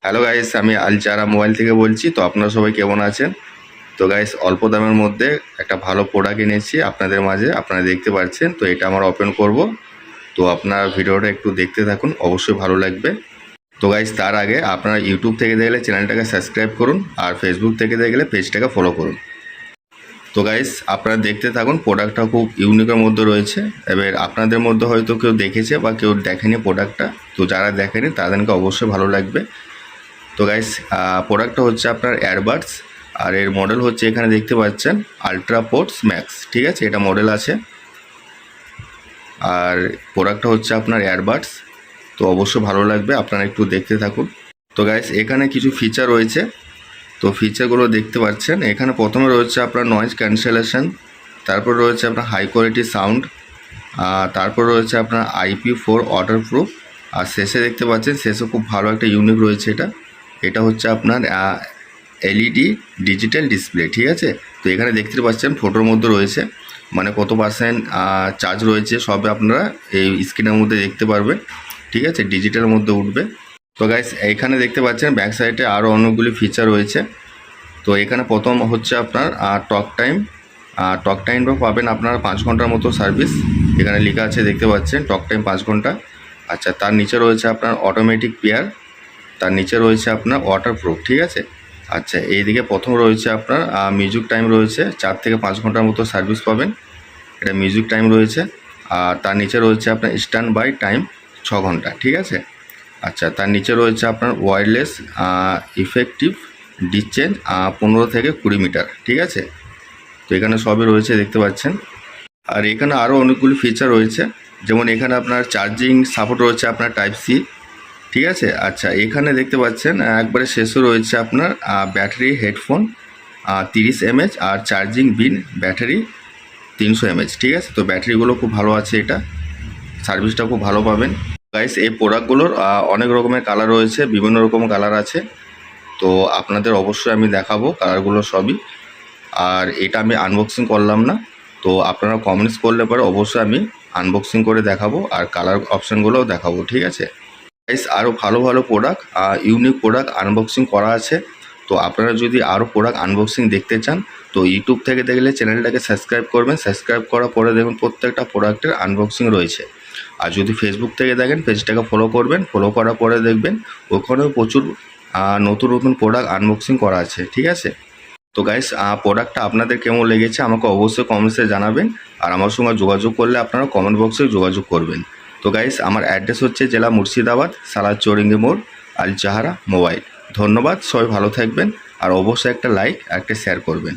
Hello guys, আমি আল চারা mobile থেকে বলছি। তো আপনারা সবাই কেমন আছেন? তো গাইস, অল্প দামের মধ্যে একটা ভালো প্রোডাক্ট এনেছি আপনাদের মাঝে, আপনারা দেখতে পাচ্ছেন। তো এটা আমরা ওপেন করব। তো আপনার ভিডিওটা একটু দেখতে থাকুন, অবশ্যই ভালো লাগবে। তো গাইস, তার আগে আপনারা ইউটিউব থেকে দেখলে চ্যানেলটাকে সাবস্ক্রাইব করুন, আর ফেসবুক থেকে দেখলে পেজটাকে ফলো করুন। তো গাইস, আপনারা দেখতে থাকুন, প্রোডাক্টটা খুব ইউনিকের মধ্যে রয়েছে। এবার আপনাদের মধ্যে হয়তো কেউ দেখেছে বা কেউ দেখেনি প্রোডাক্টটা। তো যারা দেখেনি তাদেরকে অবশ্যই ভালো লাগবে। তো গাইস, প্রোডাক্টটা হচ্ছে আপনার এয়ারবাডস, আর এর মডেল হচ্ছে এখানে দেখতে পাচ্ছেন আলট্রা পোর্টস ম্যাক্স। ঠিক আছে, এটা মডেল আছে। আর প্রোডাক্টটা হচ্ছে আপনার এয়ারবাডস। তো অবশ্যই ভালো লাগবে, আপনারা একটু দেখতে থাকুন। তো গাইস, এখানে কিছু ফিচার রয়েছে। তো ফিচারগুলো দেখতে পাচ্ছেন। এখানে প্রথমে রয়েছে আপনার নয়েজ ক্যান্সেলেশন, তারপর রয়েছে আপনার হাই কোয়ালিটি সাউন্ড, তারপর রয়েছে আপনার IP4 ওয়াটারপ্রুফ। আর শেষে দেখতে পাচ্ছেন, শেষে খুব ভালো একটা ইউনিক রয়েছে। এটা হচ্ছে আপনার LED ডিজিটাল ডিসপ্লে। ঠিক আছে, তো এখানে দেখতে পাচ্ছেন ফটোর মধ্যে রয়েছে, মানে কত পার্সেন্ট চার্জ রয়েছে সবে আপনারা এই স্ক্রিনের মধ্যে দেখতে পারবেন। ঠিক আছে, ডিজিটালের মধ্যে উঠবে। তো গাইস, এইখানে দেখতে পাচ্ছেন ব্যাক সাইডে আরও অনেকগুলি ফিচার রয়েছে। তো এখানে প্রথম হচ্ছে আপনার টক টাইমটা পাবেন আপনারা 5 ঘন্টার মতো সার্ভিস। এখানে লেখা আছে, দেখতে পাচ্ছেন টক টাইম 5 ঘন্টা। আচ্ছা, তার নিচে রয়েছে আপনার অটোমেটিক পেয়ার, তার নিচে রয়েছে আপনার ওয়াটারপ্রুফ। ঠিক আছে। আচ্ছা, এইদিকে প্রথম রয়েছে আপনার মিউজিক টাইম রয়েছে, 4 থেকে 5 ঘন্টার মতো সার্ভিস পাবেন। এটা মিউজিক টাইম রয়েছে। আর তার নিচে রয়েছে আপনার স্ট্যান্ড বাই টাইম 6 ঘন্টা। ঠিক আছে। আচ্ছা, তার নিচে রয়েছে আপনার ওয়্যারলেস ইফেক্টিভ ডিসচার্জ 15 থেকে 20 মিটার। ঠিক আছে, তো এখানে সবই রয়েছে দেখতে পাচ্ছেন। আর এখানে আরও অনেকগুলি ফিচার রয়েছে, যেমন এখানে আপনার চার্জিং সাপোর্ট রয়েছে আপনার Type-C। ঠিক আছে। আচ্ছা, এখানে দেখতে পাচ্ছেন একবারে শেষে রয়েছে আপনার ব্যাটারি হেডফোন 30 mAh, আর চার্জিং বিন ব্যাটারি 300 mAh। ঠিক আছে, তো ব্যাটারিগুলো খুব ভালো আছে, এটা সার্ভিসটা খুব ভালো পাবেন। গাইস, এই প্রোডাক্টগুলোর অনেক রকমের কালার রয়েছে, বিভিন্ন রকম কালার আছে। তো আপনাদের অবশ্যই আমি দেখাবো কালারগুলো সবই। আর এটা আমি আনবক্সিং করলাম না, তো আপনারা কমেন্টস করলে পরে অবশ্যই আমি আনবক্সিং করে দেখাবো, আর কালার অপশানগুলোও দেখাবো। ঠিক আছে গাইস, আরও ভালো ভালো প্রোডাক্ট, ইউনিক প্রোডাক্ট আনবক্সিং করা আছে। তো আপনারা যদি আরও প্রোডাক্ট আনবক্সিং দেখতে চান, তো ইউটিউব থেকে দেখলে চ্যানেলটাকে সাবস্ক্রাইব করবেন। সাবস্ক্রাইব করার পরে দেখুন প্রত্যেকটা প্রোডাক্টের আনবক্সিং রয়েছে। আর যদি ফেসবুক থেকে দেখেন, পেজটাকে ফলো করবেন। ফলো করার পরে দেখবেন ওখানেও প্রচুর নতুন নতুন প্রোডাক্ট আনবক্সিং করা আছে। ঠিক আছে। তো গাইস, প্রোডাক্টটা আপনাদের কেমন লেগেছে আমাকে অবশ্যই কমেন্টসে জানাবেন। আর আমার সঙ্গে যোগাযোগ করলে আপনারা কমেন্ট বক্সে যোগাযোগ করবেন। তো গাইস, আমার অ্যাড্রেস হচ্ছে জেলা মুর্শিদাবাদ, সালাদ চৌরিঙ্গি মোড়, আল জাহারা মোবাইল। ধন্যবাদ, সবাই ভালো থাকবেন। আর অবশ্যই একটা লাইক আর একটা শেয়ার করবেন।